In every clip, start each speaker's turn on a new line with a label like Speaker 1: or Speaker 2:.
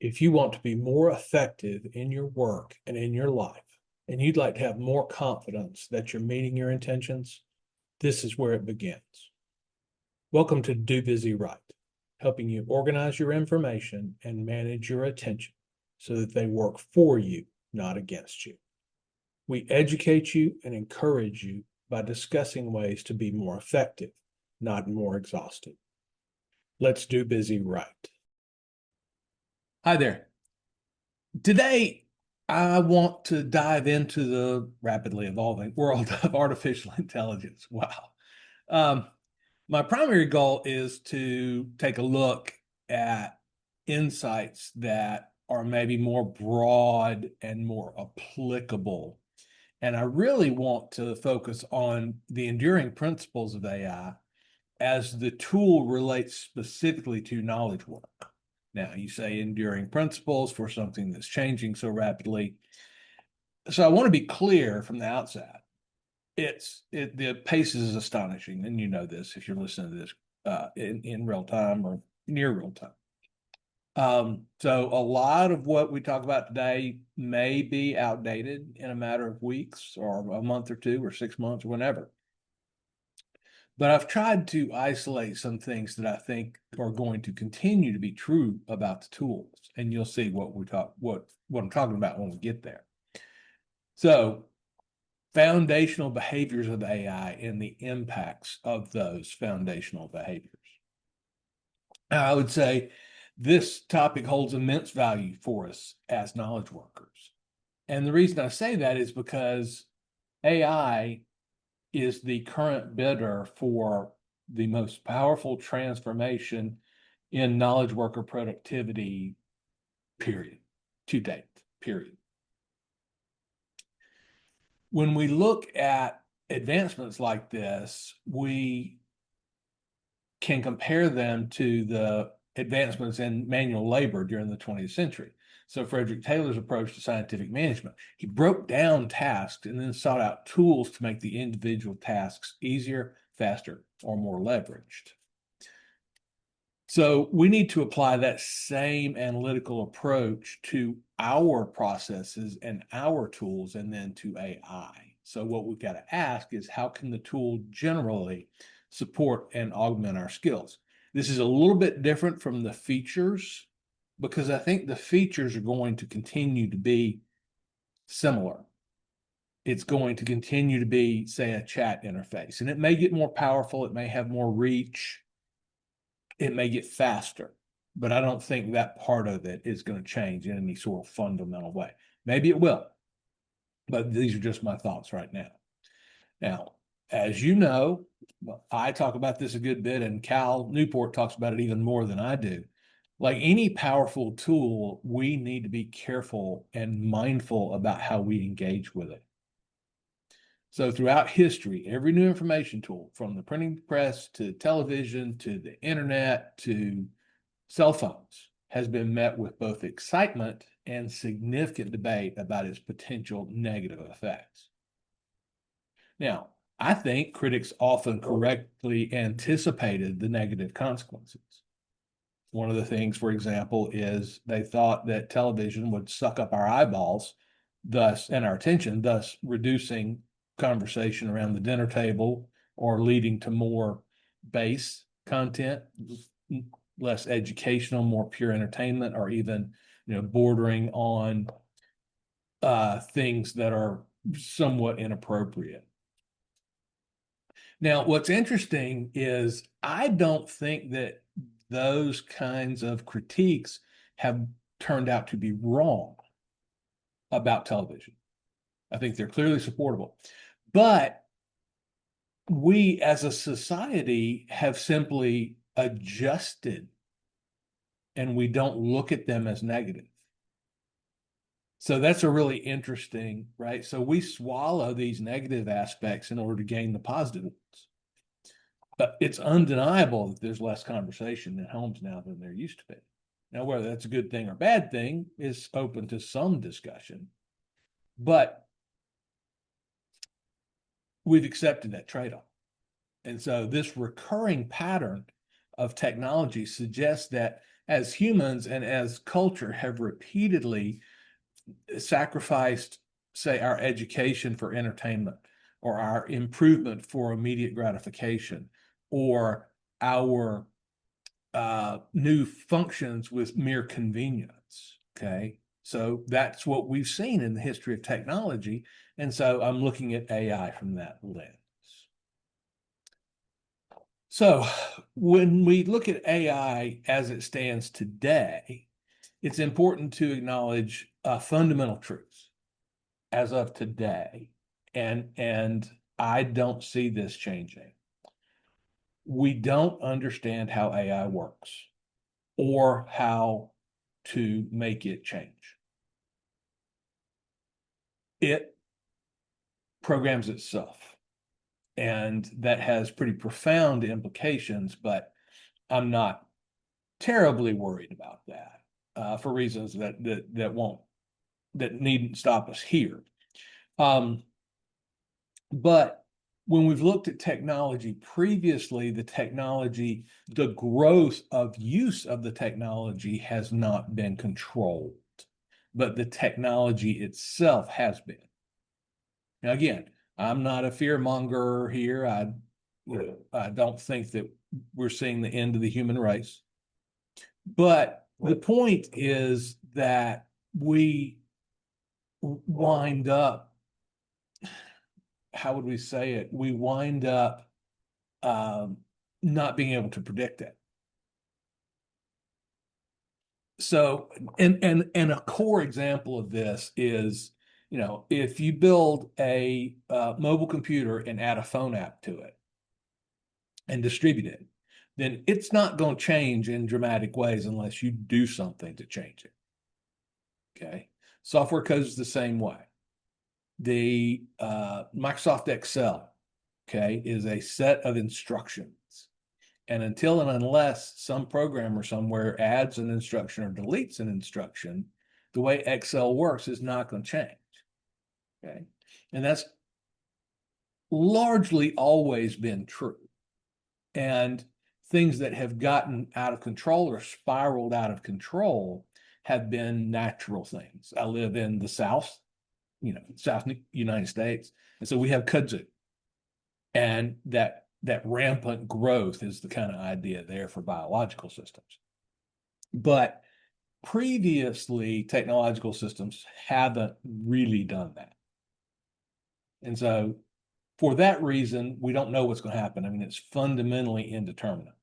Speaker 1: If you want to be more effective in your work and in your life, and you'd like to have more confidence that you're meeting your intentions, this is where it begins. Welcome to Do Busy Right, helping you organize your information and manage your attention so that they work for you, not against you. We educate you and encourage you by discussing ways to be more effective, not more exhausted. Let's do busy right. Hi there. Today, I want to dive into the rapidly evolving world of artificial intelligence. Wow. Um, my primary goal is to take a look at insights that are maybe more broad and more applicable. And I really want to focus on the enduring principles of AI as the tool relates specifically to knowledge work. Now, you say enduring principles for something that's changing so rapidly. So I want to be clear from the outset. The pace is astonishing, and you know this if you're listening to this in real time or near real time. So a lot of what we talk about today may be outdated in a matter of weeks or a month or two or 6 months or whenever. But I've tried to isolate some things that I think are going to continue to be true about the tools, and you'll see what I'm talking about when we get there. So, foundational behaviors of AI and the impacts of those foundational behaviors. Now, I would say this topic holds immense value for us as knowledge workers. And the reason I say that is because AI is the current bidder for the most powerful transformation in knowledge worker productivity, period, to date, period. When we look at advancements like this, we can compare them to the advancements in manual labor during the 20th century. So Frederick Taylor's approach to scientific management, he broke down tasks and then sought out tools to make the individual tasks easier, faster, or more leveraged. So we need to apply that same analytical approach to our processes and our tools and then to AI. So what we've got to ask is how can the tool generally support and augment our skills? This is a little bit different from the features because I think the features are going to continue to be similar. It's going to continue to be, say, a chat interface, and it may get more powerful. It may have more reach. It may get faster, but I don't think that part of it is going to change in any sort of fundamental way. Maybe it will, but these are just my thoughts right now. Now, as you know, I talk about this a good bit, and Cal Newport talks about it even more than I do. Like any powerful tool, we need to be careful and mindful about how we engage with it. So throughout history, every new information tool, from the printing press to television to the internet to cell phones, has been met with both excitement and significant debate about its potential negative effects. Now, I think critics often correctly anticipated the negative consequences. One of the things, for example, is they thought that television would suck up our eyeballs, and our attention, thus reducing conversation around the dinner table or leading to more base content, less educational, more pure entertainment, or even, bordering on things that are somewhat inappropriate. Now, what's interesting is I don't think that those kinds of critiques have turned out to be wrong about television. I think they're clearly supportable. But we as a society have simply adjusted and we don't look at them as negative. So that's a really interesting, right? So we swallow these negative aspects in order to gain the positive ones. But it's undeniable that there's less conversation in homes now than there used to be. Now, whether that's a good thing or bad thing is open to some discussion. But we've accepted that trade-off. And so this recurring pattern of technology suggests that as humans and as culture have repeatedly sacrificed, say, our education for entertainment, or our improvement for immediate gratification, or our new functions with mere convenience. Okay. So that's what we've seen in the history of technology. And so I'm looking at AI from that lens. So when we look at AI as it stands today, it's important to acknowledge fundamental truths as of today. And I don't see this changing. We don't understand how AI works or how to make it change. It programs itself, and that has pretty profound implications, but I'm not terribly worried about that for reasons that needn't stop us here. But when we've looked at technology previously, the growth of use of the technology has not been controlled, but the technology itself has been. Now, again, I'm not a fear monger here. I don't think that we're seeing the end of the human race. But the point is that we wind up, how would we say it? We wind up not being able to predict it. So, and a core example of this is, if you build a mobile computer and add a phone app to it and distribute it, then it's not going to change in dramatic ways unless you do something to change it. Okay. Software code is the same way. The Microsoft Excel, okay, is a set of instructions. And until and unless some programmer somewhere adds an instruction or deletes an instruction, the way Excel works is not going to change. Okay. And that's largely always been true. And things that have gotten out of control or spiraled out of control have been natural things. I live in the South, South United States. And so we have kudzu. And that rampant growth is the kind of idea there for biological systems. But previously, technological systems haven't really done that. And so for that reason, we don't know what's going to happen. I mean, it's fundamentally indeterminate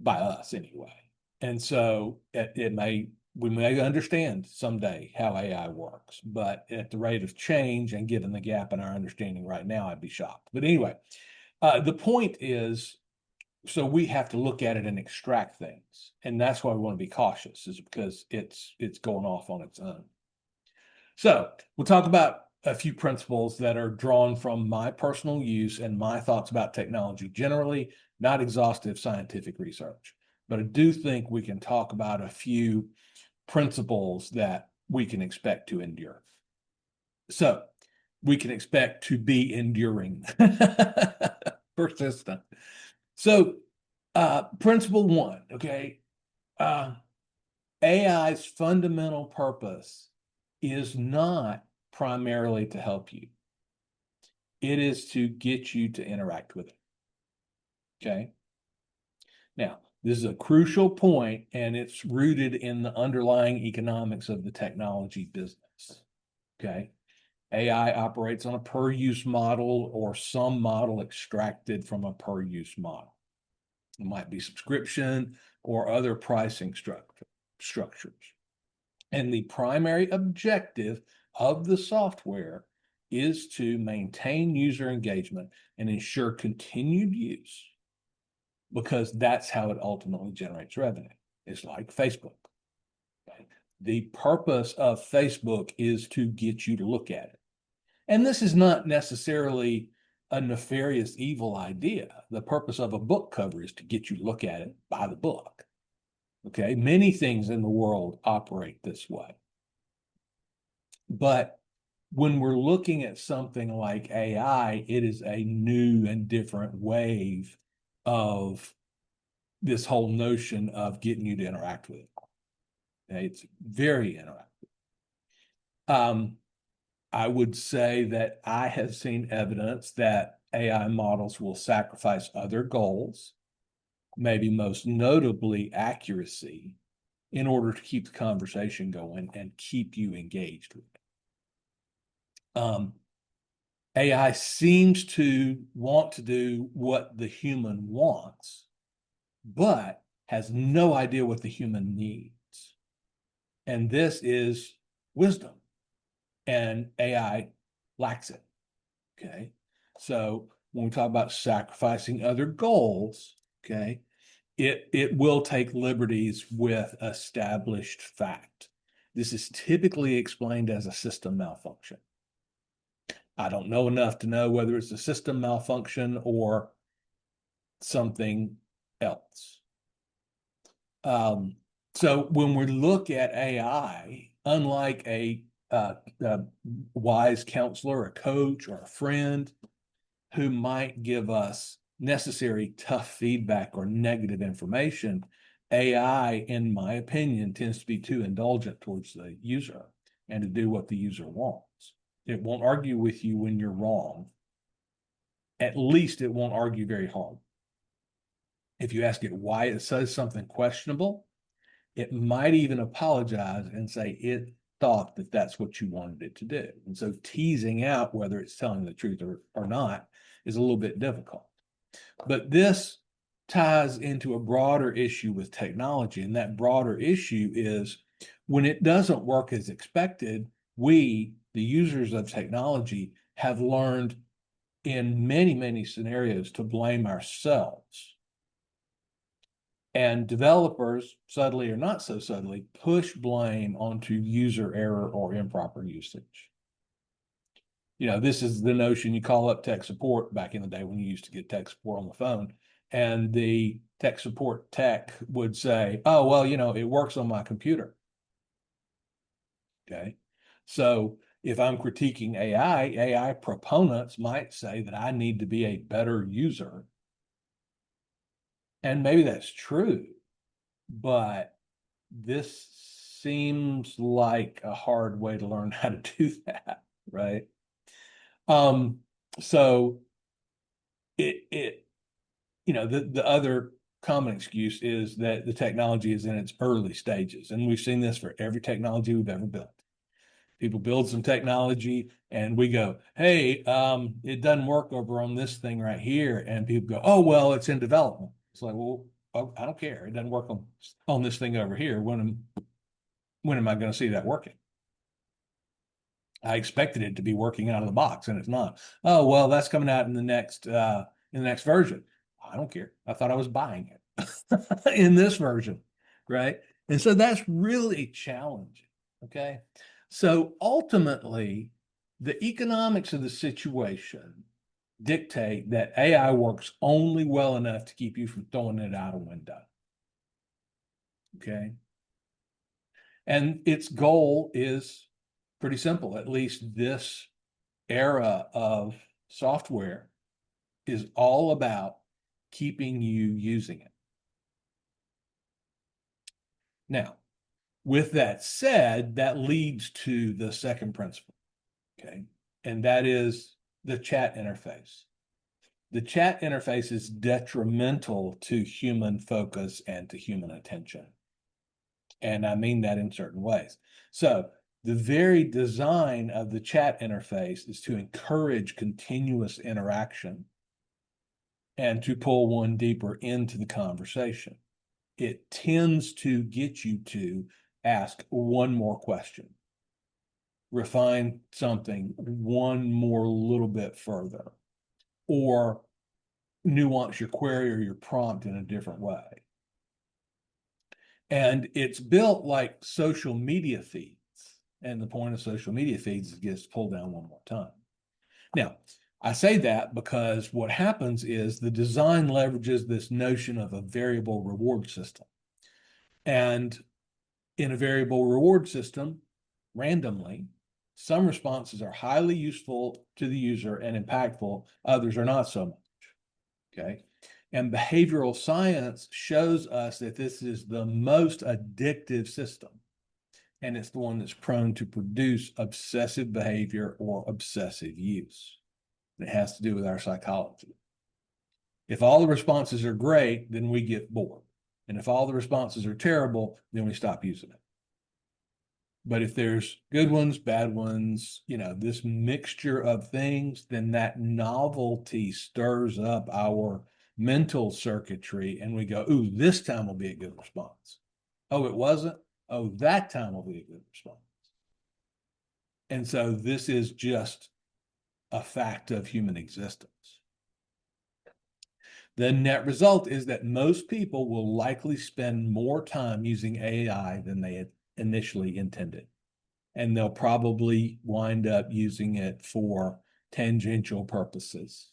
Speaker 1: by us anyway. And so we may understand someday how AI works, but at the rate of change and given the gap in our understanding right now, I'd be shocked. But anyway, the point is, so we have to look at it and extract things. And that's why we want to be cautious, is because it's going off on its own. So we'll talk about a few principles that are drawn from my personal use and my thoughts about technology generally, not exhaustive scientific research. But I do think we can talk about a few principles that we can expect to endure. So we can expect to be enduring, persistent. So principle one, okay, AI's fundamental purpose is not primarily to help you. It is to get you to interact with it. Okay. Now, this is a crucial point, and it's rooted in the underlying economics of the technology business. Okay. AI operates on a per use model or some model extracted from a per use model. It might be subscription or other pricing structures. And the primary objective of the software is to maintain user engagement and ensure continued use, because that's how it ultimately generates revenue. It's like Facebook. Okay? The purpose of Facebook is to get you to look at it. And this is not necessarily a nefarious, evil idea. The purpose of a book cover is to get you to look at it, buy the book. Okay, many things in the world operate this way. But when we're looking at something like AI, it is a new and different wave of this whole notion of getting you to interact with it. Okay? It's very interactive. I would say that I have seen evidence that AI models will sacrifice other goals, maybe most notably accuracy, in order to keep the conversation going and keep you engaged with it. AI seems to want to do what the human wants, but has no idea what the human needs. And this is wisdom, and AI lacks it. Okay. So when we talk about sacrificing other goals, okay, it will take liberties with established fact. This is typically explained as a system malfunction. I don't know enough to know whether it's a system malfunction or something else. So when we look at AI, unlike a wise counselor, a coach, or a friend who might give us necessary tough feedback or negative information, AI, in my opinion, tends to be too indulgent towards the user and to do what the user wants. It won't argue with you when you're wrong. At least it won't argue very hard. If you ask it why it says something questionable, it might even apologize and say it thought that that's what you wanted it to do. And so teasing out whether it's telling the truth or not is a little bit difficult. But this ties into a broader issue with technology. And that broader issue is when it doesn't work as expected, we, the users of technology, have learned in many, many scenarios to blame ourselves. And developers, subtly or not so subtly, push blame onto user error or improper usage. You know, this is the notion you call up tech support back in the day when you used to get tech support on the phone, and the tech support tech would say, oh, well, you know, it works on my computer. Okay. So if I'm critiquing AI proponents might say that I need to be a better user. And maybe that's true, but this seems like a hard way to learn how to do that, right? So it you know, the other common excuse is that the technology is in its early stages, and we've seen this for every technology we've ever built. People build some technology and we go, hey, it doesn't work over on this thing right here, and people go, oh, well, it's in development. It's like, well, I don't care, it doesn't work on this thing over here. When am I going to see that working? I expected it to be working out of the box, and it's not. Oh, well, that's coming out in the next version. I don't care. I thought I was buying it in this version, right? And so that's really challenging. Okay. So ultimately, the economics of the situation dictate that AI works only well enough to keep you from throwing it out a window. Okay. And its goal is pretty simple. At least this era of software is all about keeping you using it. Now, with that said, that leads to the second principle, okay? And that is the chat interface. The chat interface is detrimental to human focus and to human attention. And I mean that in certain ways. So the very design of the chat interface is to encourage continuous interaction and to pull one deeper into the conversation. It tends to get you to ask one more question, refine something one more little bit further, or nuance your query or your prompt in a different way. And it's built like social media feeds. And the point of social media feeds is it gets pulled down one more time. Now, I say that because what happens is the design leverages this notion of a variable reward system. And in a variable reward system, randomly, some responses are highly useful to the user and impactful, others are not so much. Okay. And behavioral science shows us that this is the most addictive system. And it's the one that's prone to produce obsessive behavior or obsessive use. It has to do with our psychology. If all the responses are great, then we get bored. And if all the responses are terrible, then we stop using it. But if there's good ones, bad ones, this mixture of things, then that novelty stirs up our mental circuitry and we go, ooh, this time will be a good response. Oh, it wasn't? Oh, that time will be a good response. And so this is just a fact of human existence. The net result is that most people will likely spend more time using AI than they had initially intended. And they'll probably wind up using it for tangential purposes.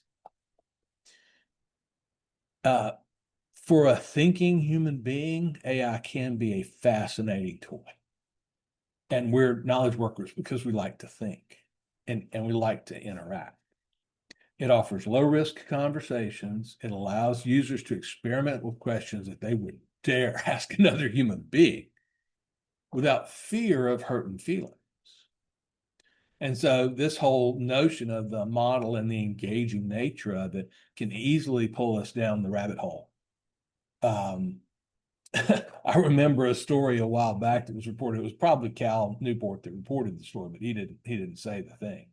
Speaker 1: For a thinking human being, AI can be a fascinating toy. And we're knowledge workers because we like to think and we like to interact. It offers low-risk conversations. It allows users to experiment with questions that they would dare ask another human being without fear of hurting feelings. And so this whole notion of the model and the engaging nature of it can easily pull us down the rabbit hole. I remember a story a while back that was reported. It was probably Cal Newport that reported the story, but he didn't say the thing.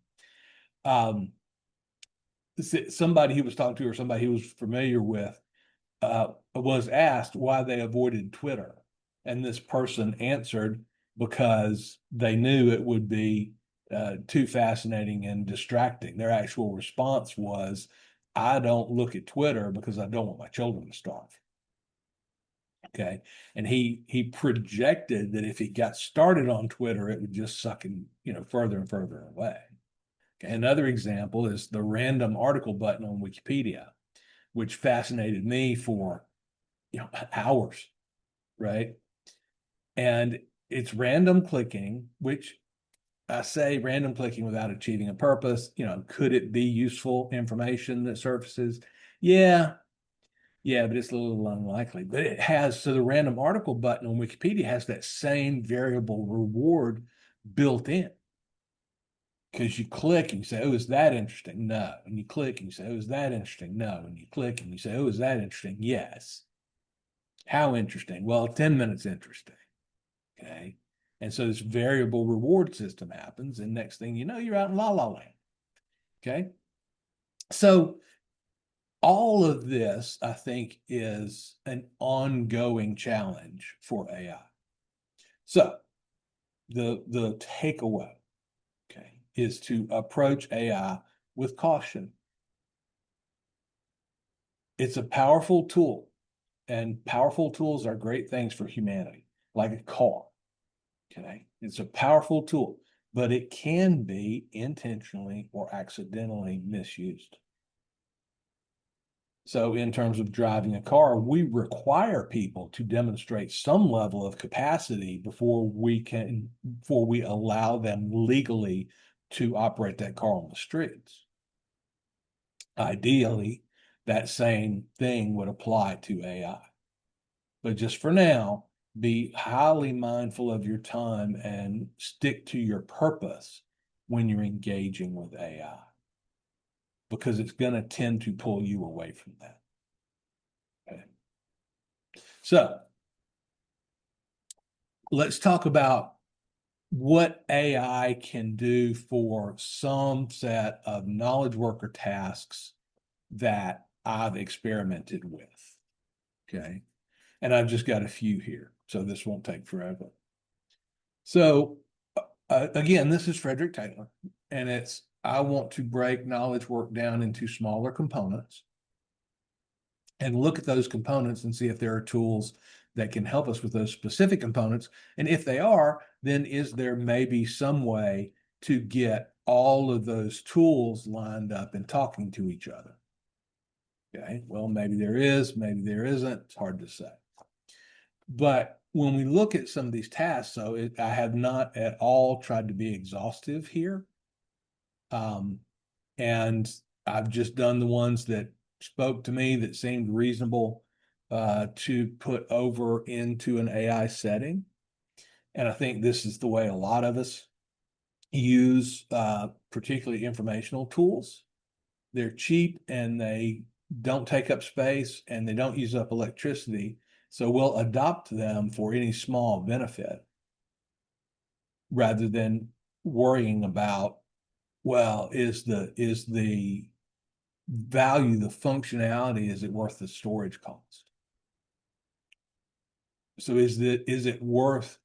Speaker 1: Somebody he was talking to, or somebody he was familiar with, was asked why they avoided Twitter, and this person answered because they knew it would be too fascinating and distracting. Their actual response was, I don't look at Twitter because I don't want my children to starve. Okay. And he projected that if he got started on Twitter, it would just suck him, further and further away. Okay. Another example is the random article button on Wikipedia, which fascinated me for, hours, right? And it's random clicking, which I say random clicking without achieving a purpose. Could it be useful information that surfaces? Yeah, but it's a little unlikely. But it has, so the random article button on Wikipedia has that same variable reward built in. Because you click and you say, oh, is that interesting? No. And you click and you say, oh, is that interesting? No. And you click and you say, oh, is that interesting? Yes. How interesting? Well, 10 minutes interesting. Okay. And so this variable reward system happens, and next thing you know, you're out in la la land. Okay. So all of this, I think, is an ongoing challenge for AI. So the takeaway, okay, is to approach AI with caution. It's a powerful tool, and powerful tools are great things for humanity, like a car. Okay, it's a powerful tool, but it can be intentionally or accidentally misused. So in terms of driving a car, we require people to demonstrate some level of capacity before we allow them legally to operate that car on the streets. Ideally, that same thing would apply to AI. But just for now, be highly mindful of your time and stick to your purpose when you're engaging with AI, because it's going to tend to pull you away from that. Okay. So let's talk about what AI can do for some set of knowledge worker tasks that I've experimented with. Okay. And I've just got a few here, so this won't take forever. So again, this is Frederick Taylor, and I want to break knowledge work down into smaller components and look at those components and see if there are tools that can help us with those specific components. And if they are, then is there maybe some way to get all of those tools lined up and talking to each other? Okay, well, maybe there is, maybe there isn't. It's hard to say. But when we look at some of these tasks, so I have not at all tried to be exhaustive here. And I've just done the ones that spoke to me that seemed reasonable to put over into an AI setting. And I think this is the way a lot of us use particularly informational tools. They're cheap and they don't take up space and they don't use up electricity. So we'll adopt them for any small benefit rather than worrying about, well, is the value, the functionality, is it worth the storage cost? So is it worth,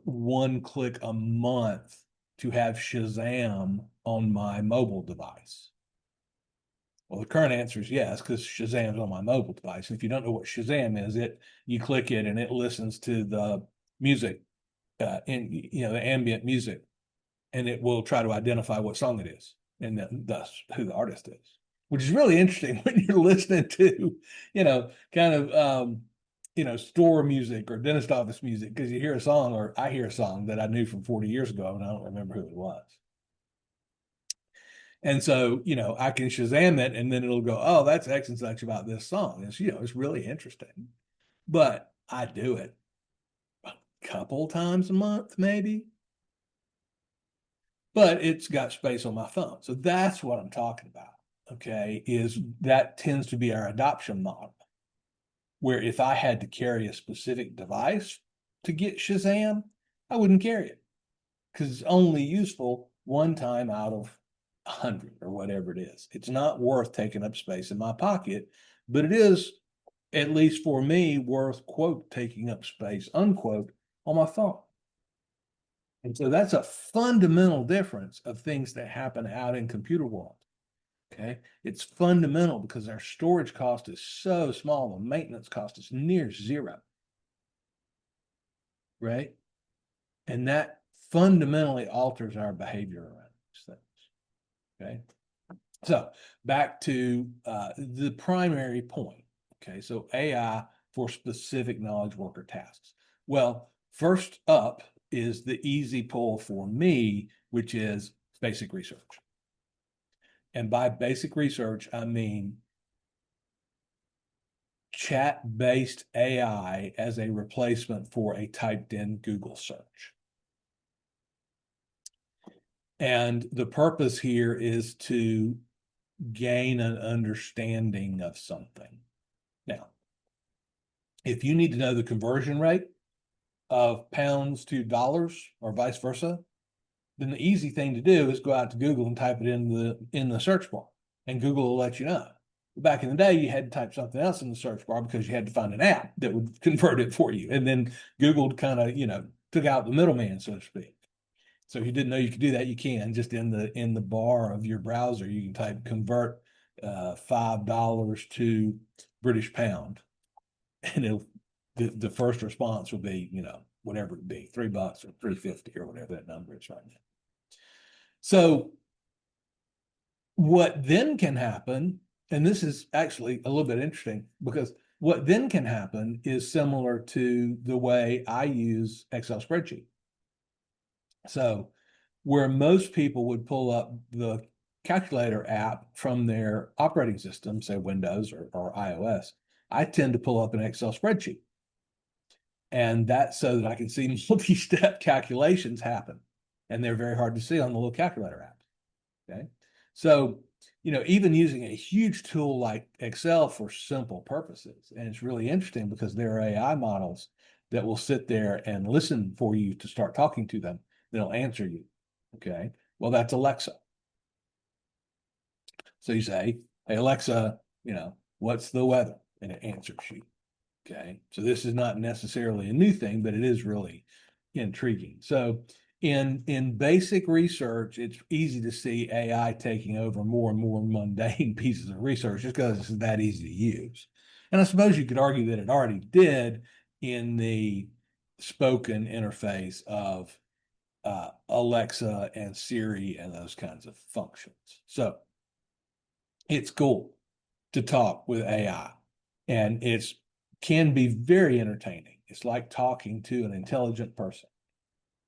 Speaker 1: one click a month to have Shazam on my mobile device? Well, the current answer is yes, because Shazam's on my mobile device. And if you don't know what Shazam is, you click it and it listens to the music, the ambient music, and it will try to identify what song it is and thus who the artist is, which is really interesting when you're listening to, kind of, store music or dentist office music, because you hear a song, or I hear a song that I knew from 40 years ago and I don't remember who it was. And so, I can Shazam it and then it'll go, oh, that's X and such about this song. It's really interesting. But I do it a couple times a month, maybe. But it's got space on my phone. So that's what I'm talking about. Okay. Is that tends to be our adoption model, where if I had to carry a specific device to get Shazam, I wouldn't carry it because it's only useful one time out of 100 or whatever it is. It's not worth taking up space in my pocket, but it is, at least for me, worth, quote, taking up space, unquote, on my phone. And so that's a fundamental difference of things that happen out in computer world. Okay. It's fundamental because our storage cost is so small, the maintenance cost is near zero. Right. And that fundamentally alters our behavior around these things. Okay. So back to the primary point. Okay. So AI for specific knowledge worker tasks. Well, first up is the easy pull for me, which is basic research. And by basic research, I mean chat-based AI as a replacement for a typed in Google search. And the purpose here is to gain an understanding of something. Now, if you need to know the conversion rate of pounds to dollars or vice versa, then the easy thing to do is go out to Google and type it in the search bar, and Google will let you know. Back in the day, you had to type something else in the search bar because you had to find an app that would convert it for you. And then Google kind of, took out the middleman, so to speak. So if you didn't know you could do that, you can just in the bar of your browser, you can type convert $5 to British pound, and the first response will be, whatever it be, $3 or 350 or whatever that number is right now. So what then can happen, and this is actually a little bit interesting, because what then can happen is similar to the way I use Excel spreadsheet. So where most people would pull up the calculator app from their operating system, say Windows or iOS, I tend to pull up an Excel spreadsheet. And that's so that I can see multi-step calculations happen. And they're very hard to see on the little calculator app. Okay. So, even using a huge tool like Excel for simple purposes. And it's really interesting because there are AI models that will sit there and listen for you to start talking to them. They'll answer you. Okay. Well, that's Alexa. So you say, hey, Alexa, what's the weather? And it answers you. Okay. So this is not necessarily a new thing, but it is really intriguing. So in basic research, it's easy to see AI taking over more and more mundane pieces of research just because it's that easy to use. And I suppose you could argue that it already did in the spoken interface of Alexa and Siri and those kinds of functions. So it's cool to talk with AI, and it's can be very entertaining. It's like talking to an intelligent person,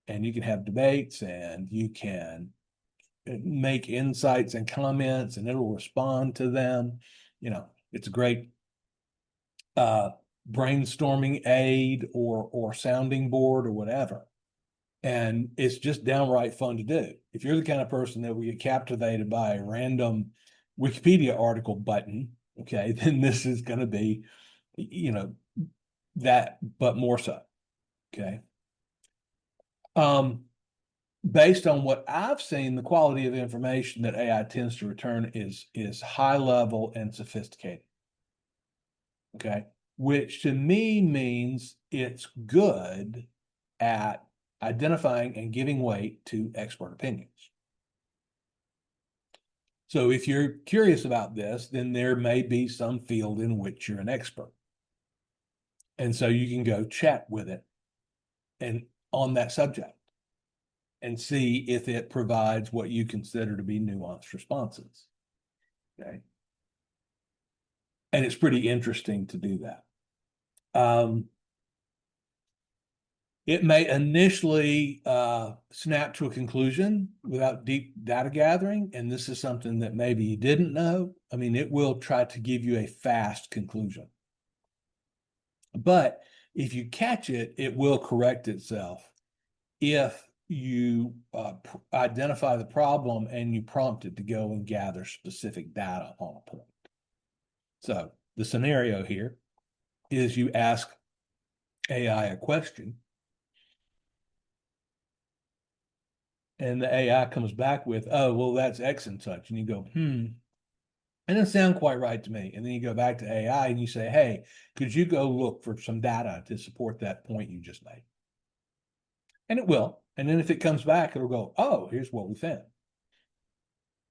Speaker 1: and you can have debates and you can make insights and comments, and it'll respond to them. it's a great uh, brainstorming aid or sounding board or whatever. And it's just downright fun to do. If you're the kind of person that will get captivated by a random Wikipedia article button, okay, then this is going to be, that, but more so. Okay. Based on what I've seen, the quality of information that AI tends to return is high level and sophisticated. Okay. Which to me means it's good at identifying and giving weight to expert opinions. So if you're curious about this, then there may be some field in which you're an expert. And so you can go chat with it and on that subject and see if it provides what you consider to be nuanced responses. Okay. And it's pretty interesting to do that. It may initially snap to a conclusion without deep data gathering, and this is something that maybe you didn't know. I mean, it will try to give you a fast conclusion. But if you catch it, it will correct itself if you identify the problem and you prompt it to go and gather specific data on a point. So the scenario here is you ask AI a question, and the AI comes back with, oh, well, that's X and such. And you go, it doesn't sound quite right to me. And then you go back to AI and you say, hey, could you go look for some data to support that point you just made? And it will. And then if it comes back, it'll go, oh, here's what we found.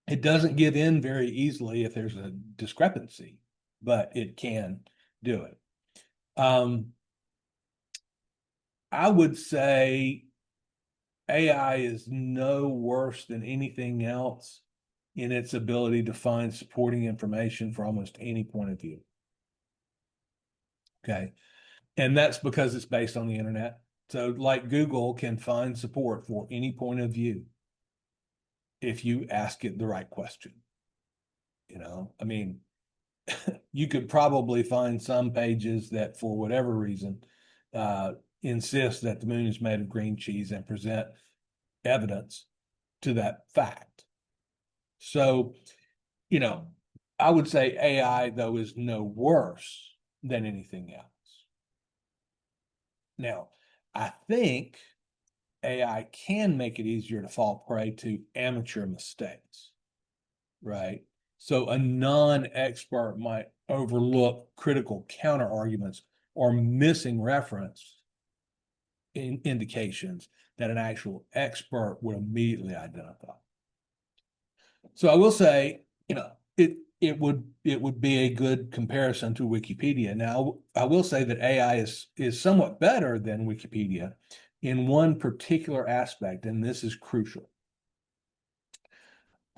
Speaker 1: It doesn't give in very easily if there's a discrepancy, but it can do it. I would say AI is no worse than anything else in its ability to find supporting information for almost any point of view. Okay. And that's because it's based on the internet. So, like Google can find support for any point of view if you ask it the right question. I mean, you could probably find some pages that, for whatever reason, insist that the moon is made of green cheese and present evidence to that fact. So, I would say AI, though, is no worse than anything else. Now, I think AI can make it easier to fall prey to amateur mistakes, right? So a non-expert might overlook critical counter arguments or missing reference indications that an actual expert would immediately identify. So I will say, it would be a good comparison to Wikipedia. Now, I will say that AI is somewhat better than Wikipedia in one particular aspect, and this is crucial.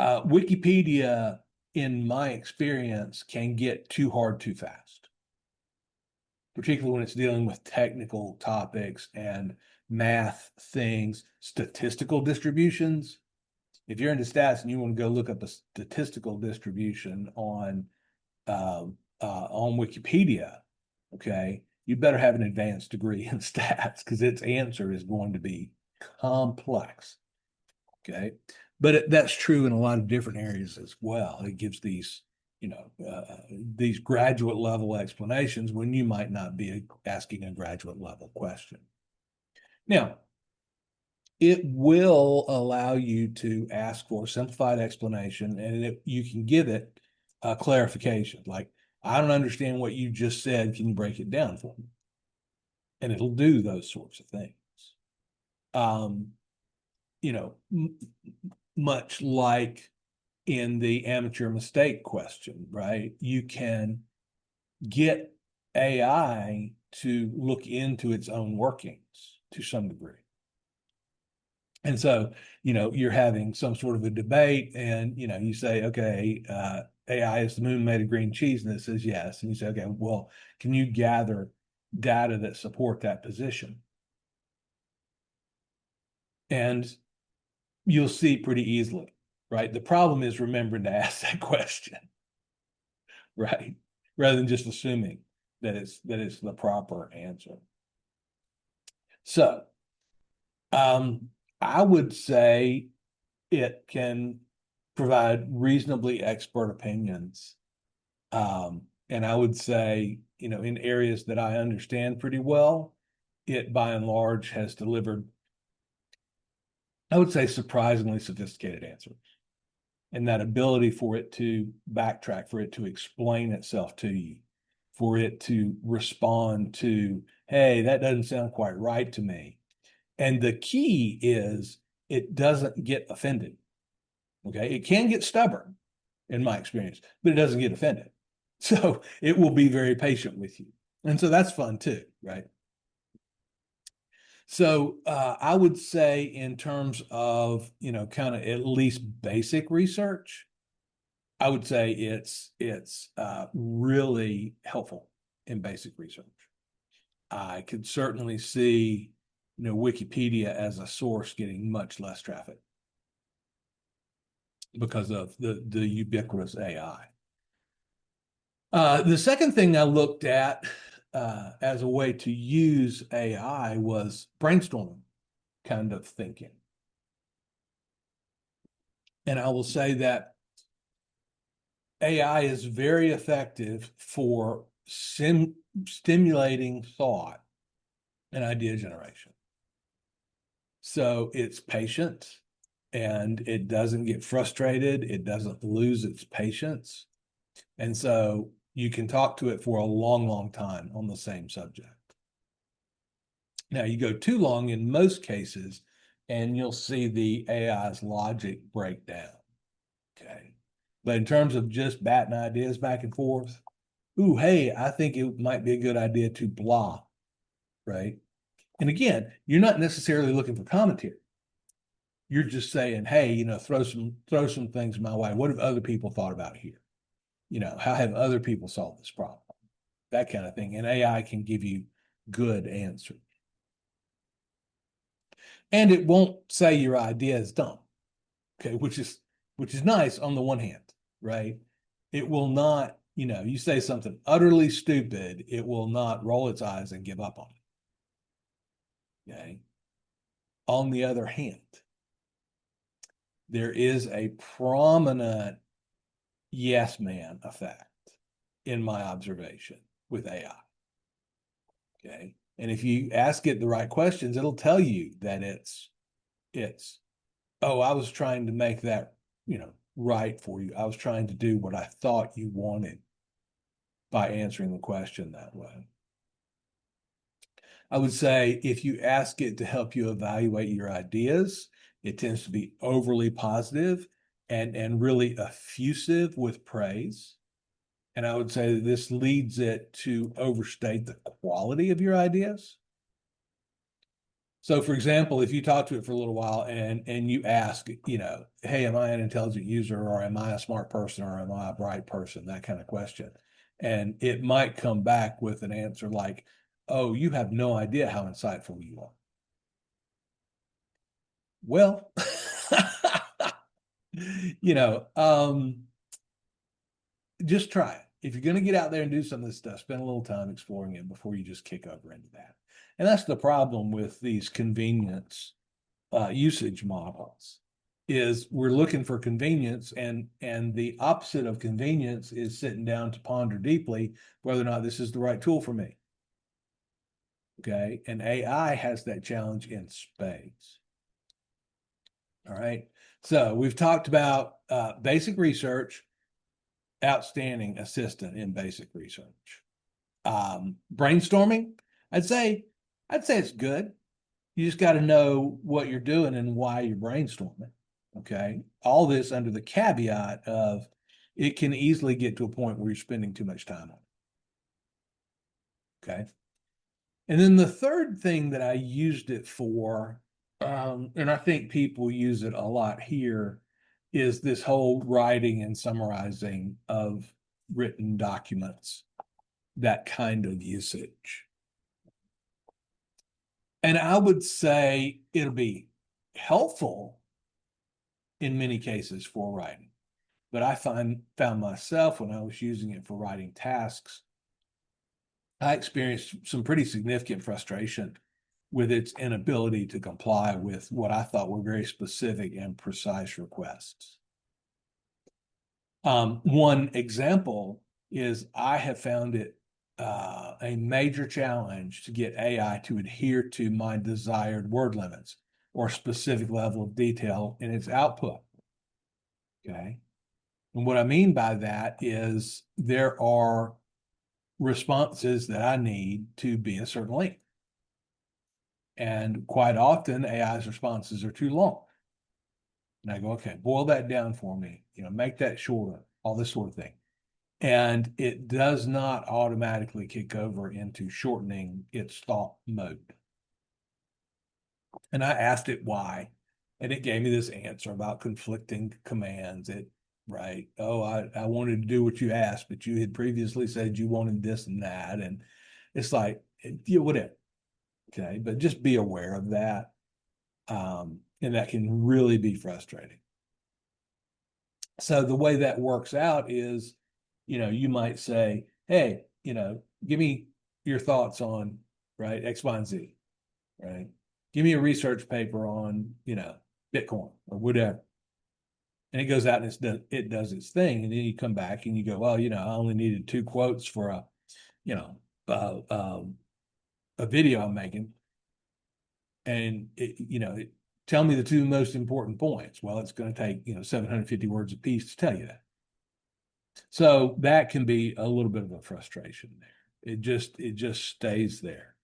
Speaker 1: Wikipedia, in my experience, can get too hard too fast, particularly when it's dealing with technical topics and math things, statistical distributions. If you're into stats and you want to go look up a statistical distribution on Wikipedia, okay, you better have an advanced degree in stats because its answer is going to be complex. Okay, but that's true in a lot of different areas as well. It gives these these graduate level explanations when you might not be asking a graduate level question. Now, it will allow you to ask for a simplified explanation, and you can give it a clarification. Like, I don't understand what you just said. Can you break it down for me? And it'll do those sorts of things. You know, much like in the amateur mistake question, right? You can get AI to look into its own workings to some degree. And so, you're having some sort of a debate, and you say, okay, AI, is the moon made of green cheese? And it says yes. And you say, okay, well, can you gather data that support that position? And you'll see pretty easily, right? The problem is remembering to ask that question, right? Rather than just assuming that it's the proper answer. So I would say it can provide reasonably expert opinions. And I would say, in areas that I understand pretty well, it by and large has delivered, I would say, surprisingly sophisticated answers. And that ability for it to backtrack, for it to explain itself to you, for it to respond to, hey, that doesn't sound quite right to me. And the key is it doesn't get offended. Okay. It can get stubborn in my experience, but it doesn't get offended. So it will be very patient with you. And so that's fun too, right? So I would say in terms of, kind of at least basic research, I would say it's really helpful in basic research. I could certainly see, Wikipedia as a source getting much less traffic because of the ubiquitous AI. The second thing I looked at as a way to use AI was brainstorming kind of thinking. And I will say that AI is very effective for stimulating thought and idea generation. So it's patient and it doesn't get frustrated. It doesn't lose its patience. And so you can talk to it for a long, long time on the same subject. Now, you go too long in most cases, and you'll see the AI's logic break down. Okay. But in terms of just batting ideas back and forth, ooh, hey, I think it might be a good idea to blah, right? And again, you're not necessarily looking for commentary. You're just saying, hey, throw some things my way. What have other people thought about here? How have other people solved this problem? That kind of thing. And AI can give you good answers. And it won't say your idea is dumb, okay, which is nice on the one hand, right? It will not, you say something utterly stupid, it will not roll its eyes and give up on it. Okay. On the other hand, there is a prominent yes man effect in my observation with AI. Okay. And if you ask it the right questions, it'll tell you that it's, oh, I was trying to make that, right for you. I was trying to do what I thought you wanted by answering the question that way. I would say if you ask it to help you evaluate your ideas, it tends to be overly positive and really effusive with praise. And I would say that this leads it to overstate the quality of your ideas. So, for example, if you talk to it for a little while and you ask, hey, am I an intelligent user, or am I a smart person, or am I a bright person? That kind of question. And it might come back with an answer like, oh, you have no idea how insightful you are. Well, just try it. If you're going to get out there and do some of this stuff, spend a little time exploring it before you just kick over into that. And that's the problem with these convenience usage models, is we're looking for convenience, and the opposite of convenience is sitting down to ponder deeply whether or not this is the right tool for me. Okay. And AI has that challenge in spades. All right. So we've talked about basic research, outstanding assistant in basic research. Brainstorming, I'd say it's good. You just got to know what you're doing and why you're brainstorming. Okay. All this under the caveat of it can easily get to a point where you're spending too much time on it. Okay. And then the third thing that I used it for, and I think people use it a lot here, is this whole writing and summarizing of written documents, that kind of usage. And I would say it'll be helpful in many cases for writing. But I found myself when I was using it for writing tasks, I experienced some pretty significant frustration with its inability to comply with what I thought were very specific and precise requests. One example is I have found it a major challenge to get AI to adhere to my desired word limits or specific level of detail in its output. Okay. And what I mean by that is there are responses that I need to be a certain length. And quite often AI's responses are too long. And I go, okay, boil that down for me, make that shorter, all this sort of thing. And it does not automatically kick over into shortening its thought mode. And I asked it why, and it gave me this answer about conflicting commands. Right. Oh, I wanted to do what you asked, but you had previously said you wanted this and that. And it's like, whatever. Okay. But just be aware of that. And that can really be frustrating. So the way that works out is, you might say, hey, give me your thoughts on, right, X, Y, and Z, right? Give me a research paper on, Bitcoin or whatever. And it goes out and it does its thing. And then you come back and you go, well, I only needed 2 quotes for you know, a video I'm making. And tell me the 2 most important points. Well, it's going to take, 750 words a piece to tell you that. So that can be a little bit of a frustration there. It just stays there.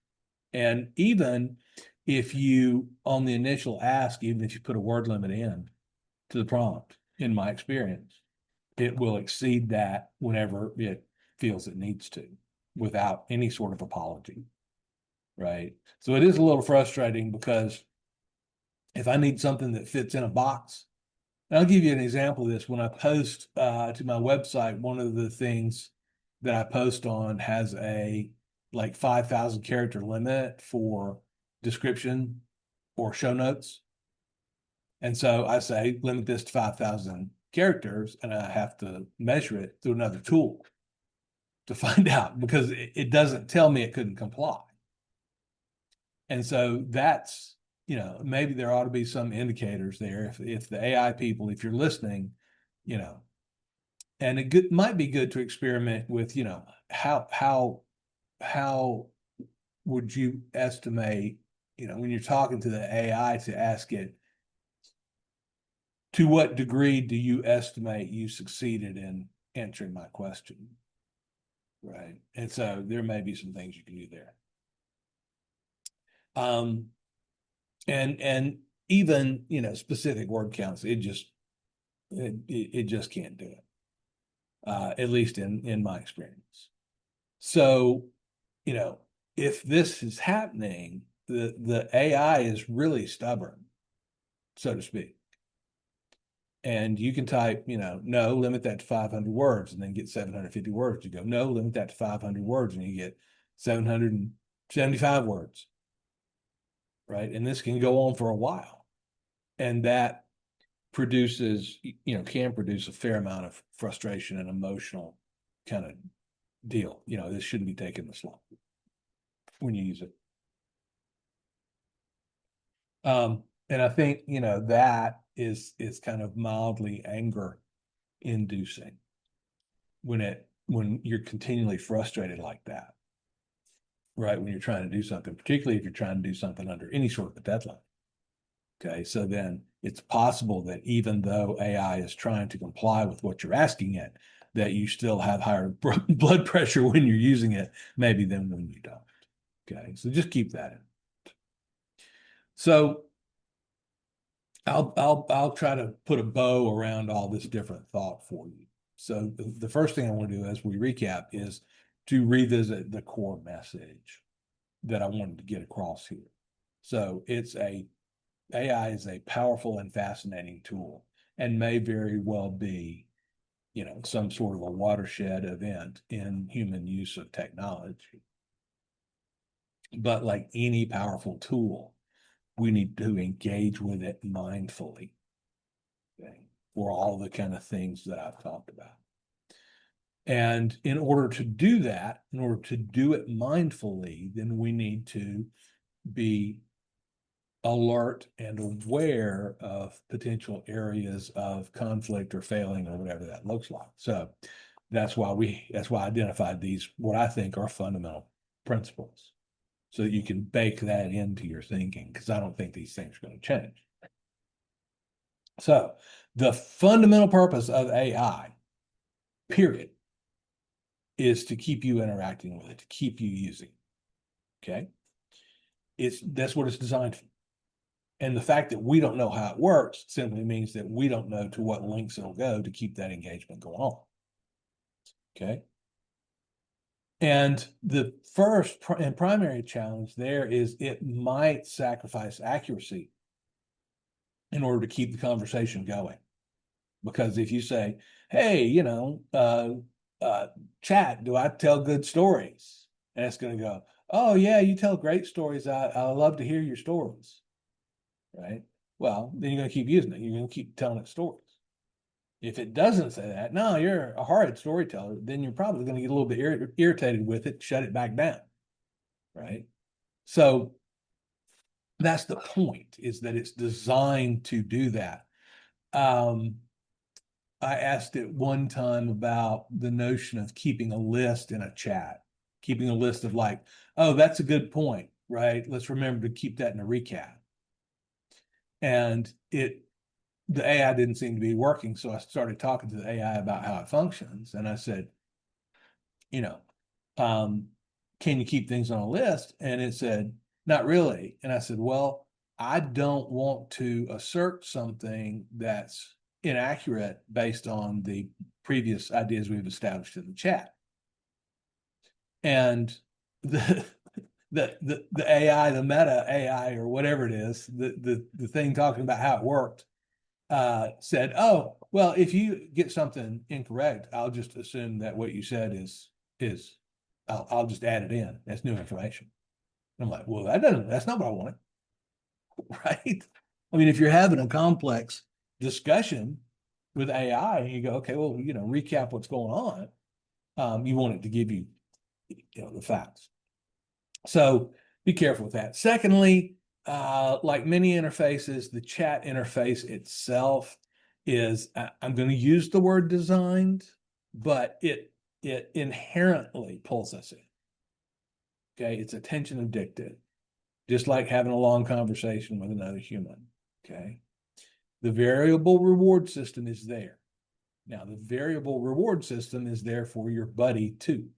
Speaker 1: And even if you, on the initial ask, even if you put a word limit in to the prompt, in my experience, it will exceed that whenever it feels it needs to, without any sort of apology. Right. So it is a little frustrating because if I need something that fits in a box, and I'll give you an example of this. When I post to my website, one of the things that I post on has a like 5,000 character limit for description or show notes. And so I say, limit this to 5,000 characters, and I have to measure it through another tool to find out because it doesn't tell me it couldn't comply. And so that's, maybe there ought to be some indicators there. If the AI people, if you're listening, and might be good to experiment with, how would you estimate, when you're talking to the AI to ask it, to what degree do you estimate you succeeded in answering my question? Right. And so there may be some things you can do there. And even, specific word counts, it just can't do it. At least in my experience. So, if this is happening, the AI is really stubborn, so to speak. And you can type, no, limit that to 500 words and then get 750 words. You go, no, limit that to 500 words and you get 775 words. Right. And this can go on for a while. And that produces, can produce a fair amount of frustration and emotional kind of deal. This shouldn't be taken this long when you use it. And I think, that is kind of mildly anger inducing when you're continually frustrated like that, right? When you're trying to do something, particularly if you're trying to do something under any sort of a deadline. Okay, so then it's possible that even though AI is trying to comply with what you're asking it, that you still have higher blood pressure when you're using it, maybe than when you don't. Okay, so just keep that in. So I'll try to put a bow around all this different thought for you. So the first thing I want to do as we recap is to revisit the core message that I wanted to get across here. So AI is a powerful and fascinating tool and may very well be, some sort of a watershed event in human use of technology. But like any powerful tool, we need to engage with it mindfully. Okay. for all the kind of things that I've talked about. And in order to do that, in order to do it mindfully, then we need to be alert and aware of potential areas of conflict or failing or whatever that looks like. So that's why I identified these, what I think are fundamental principles, so that you can bake that into your thinking, because I don't think these things are going to change. So the fundamental purpose of AI, period, is to keep you interacting with it, to keep you using it. Okay. That's what it's designed for. And the fact that we don't know how it works simply means that we don't know to what lengths it'll go to keep that engagement going on. Okay. And the first and primary challenge there is it might sacrifice accuracy in order to keep the conversation going. Because if you say, hey, chat, do I tell good stories? And it's going to go, oh, yeah, you tell great stories. I love to hear your stories. Right? Well, then you're going to keep using it. You're going to keep telling it stories. If it doesn't say that, no, you're a horrid storyteller, then you're probably going to get a little bit irritated with it, shut it back down. Right? So that's the point, is that it's designed to do that. I asked it one time about the notion of keeping a list in a chat, keeping a list of like, oh, that's a good point, right? Let's remember to keep that in a recap. And the AI didn't seem to be working. So I started talking to the AI about how it functions. And I said, can you keep things on a list? And it said, not really. And I said, well, I don't want to assert something that's inaccurate based on the previous ideas we've established in the chat. And the AI, the meta AI or whatever it is, the thing talking about how it worked, said, oh, well, if you get something incorrect, I'll just assume that what you said is I'll just add it in. That's new information. I'm like, well, that's not what I wanted. Right? I mean, if you're having a complex discussion with AI and you go, okay, well, recap what's going on, you want it to give you, the facts. So be careful with that. Secondly, like many interfaces, the chat interface itself is, I'm going to use the word designed, but it inherently pulls us in. Okay, it's attention addictive, just like having a long conversation with another human. Okay, the variable reward system is there. Now, the variable reward system is there for your buddy too,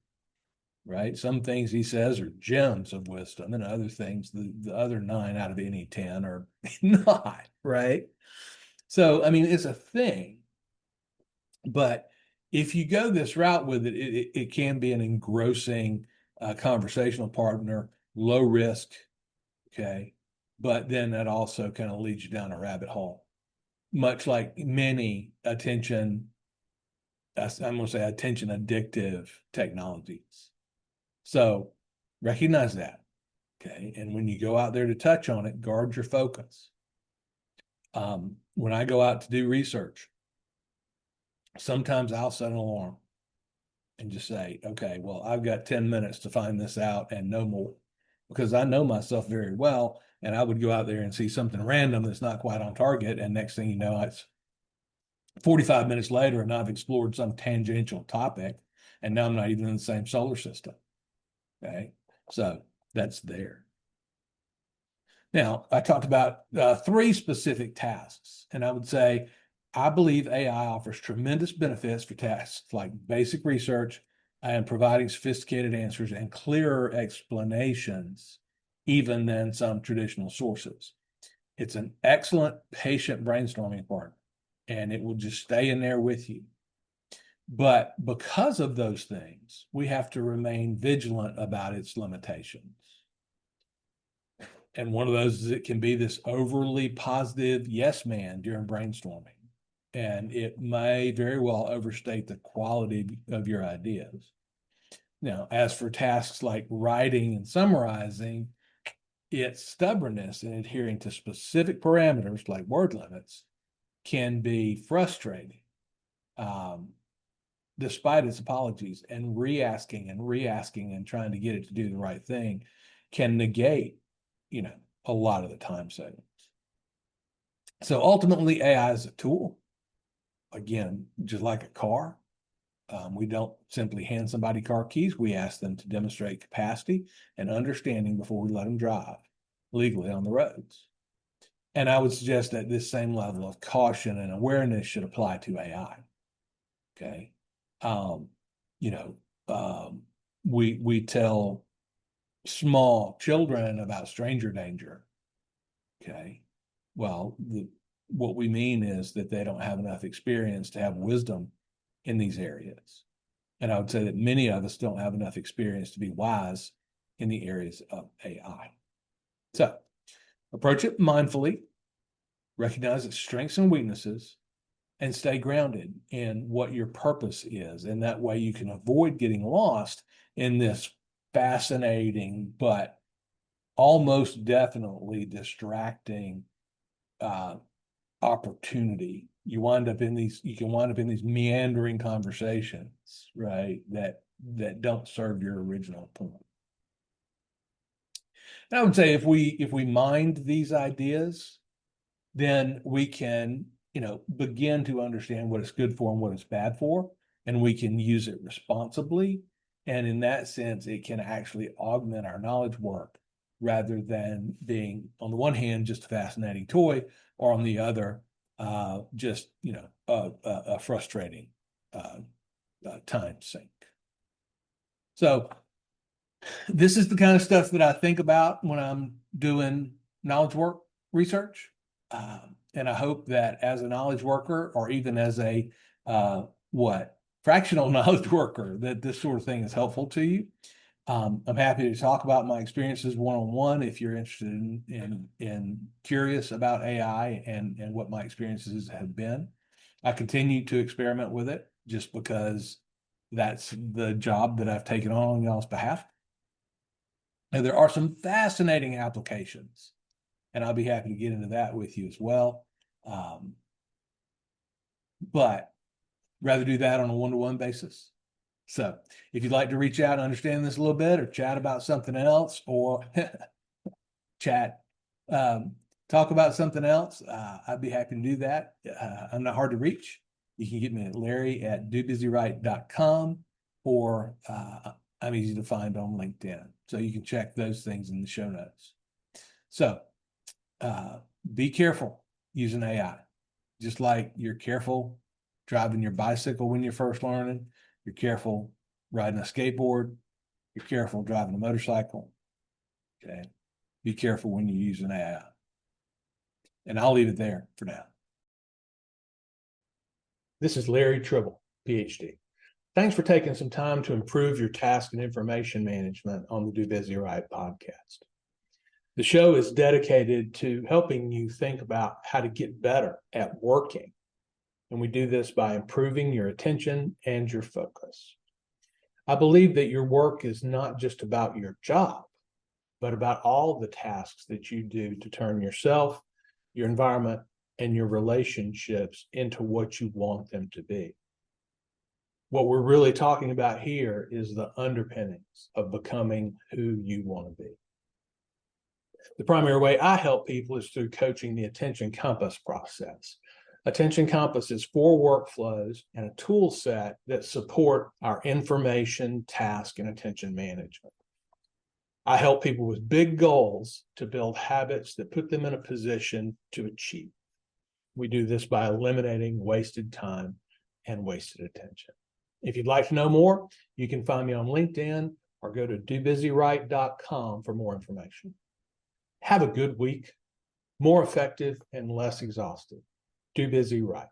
Speaker 1: right? Some things he says are gems of wisdom, and other things, the other 9 out of any 10 are not, right? So, I mean, it's a thing, but if you go this route with it, it can be an engrossing conversational partner, low risk, okay? But then that also kind of leads you down a rabbit hole, much like many I'm going to say attention addictive technologies. So recognize that, okay? And when you go out there to touch on it, guard your focus. When I go out to do research, sometimes I'll set an alarm and just say, okay, well, I've got 10 minutes to find this out and no more, because I know myself very well. And I would go out there and see something random that's not quite on target. And next thing you know, it's 45 minutes later and I've explored some tangential topic. And now I'm not even in the same solar system. Okay. So that's there. Now, I talked about 3 specific tasks, and I would say I believe AI offers tremendous benefits for tasks like basic research and providing sophisticated answers and clearer explanations, even than some traditional sources. It's an excellent patient brainstorming partner, and it will just stay in there with you. But because of those things, we have to remain vigilant about its limitations. And one of those is it can be this overly positive yes man during brainstorming. And it may very well overstate the quality of your ideas. Now, as for tasks like writing and summarizing, its stubbornness in adhering to specific parameters like word limits can be frustrating, despite its apologies, and re-asking and trying to get it to do the right thing can negate, a lot of the time savings. So ultimately, AI is a tool. Again, just like a car, we don't simply hand somebody car keys. We ask them to demonstrate capacity and understanding before we let them drive legally on the roads. And I would suggest that this same level of caution and awareness should apply to AI. Okay. Um, you know, we tell small children about stranger danger. Okay. Well, what we mean is that they don't have enough experience to have wisdom in these areas. And I would say that many of us don't have enough experience to be wise in the areas of AI. So approach it mindfully, recognize its strengths and weaknesses, and stay grounded in what your purpose is. And that way you can avoid getting lost in this fascinating, but almost definitely distracting opportunity. You can wind up in these meandering conversations, right? That don't serve your original point. And I would say if we mind these ideas, then we can, begin to understand what it's good for and what it's bad for, and we can use it responsibly. And in that sense, it can actually augment our knowledge work rather than being, on the one hand, just a fascinating toy, or on the other, just, a frustrating time sink. So this is the kind of stuff that I think about when I'm doing knowledge work research. And I hope that as a knowledge worker, or even as a fractional knowledge worker, that this sort of thing is helpful to you. I'm happy to talk about my experiences one-on-one if you're interested in curious about AI and what my experiences have been. I continue to experiment with it just because that's the job that I've taken on y'all's behalf. And there are some fascinating applications, and I'll be happy to get into that with you as well. But rather do that on a one-to-one basis. So if you'd like to reach out and understand this a little bit, or chat about something else, or talk about something else, I'd be happy to do that. I'm not hard to reach. You can get me at larry@dobusywrite.com, or I'm easy to find on LinkedIn. So you can check those things in the show notes. So be careful using AI. Just like you're careful driving your bicycle when you're first learning, you're careful riding a skateboard, you're careful driving a motorcycle. Okay. Be careful when you're using AI. And I'll leave it there for now. This is Larry Tribble, Ph.D. Thanks for taking some time to improve your task and information management on the Do Busy Right podcast. The show is dedicated to helping you think about how to get better at working. And we do this by improving your attention and your focus. I believe that your work is not just about your job, but about all the tasks that you do to turn yourself, your environment, and your relationships into what you want them to be. What we're really talking about here is the underpinnings of becoming who you want to be. The primary way I help people is through coaching the Attention Compass process. Attention Compass is 4 workflows and a tool set that support our information, task, and attention management. I help people with big goals to build habits that put them in a position to achieve. We do this by eliminating wasted time and wasted attention. If you'd like to know more, you can find me on LinkedIn or go to dobusywrite.com for more information. Have a good week, more effective and less exhausted. Do Busy Right.